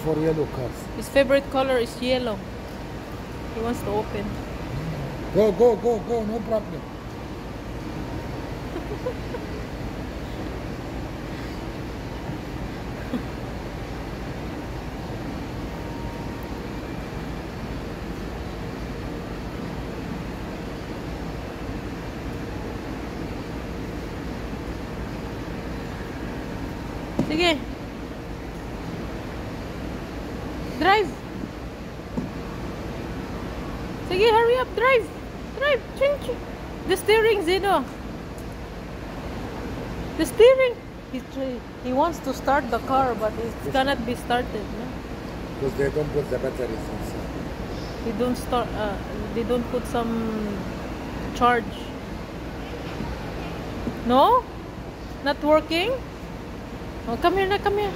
for yellow cars. His favorite color is yellow. He wants to open. Go, go, go, go, no problem. Sige. Drive. Sige, hurry up. Drive. Drive. Ching, ching. The steering, Zeno. The steering. He wants to start the car, but it cannot be started. No? Because they don't put the batteries inside. They don't put some charge. No? Not working? Oh, come here na, come here.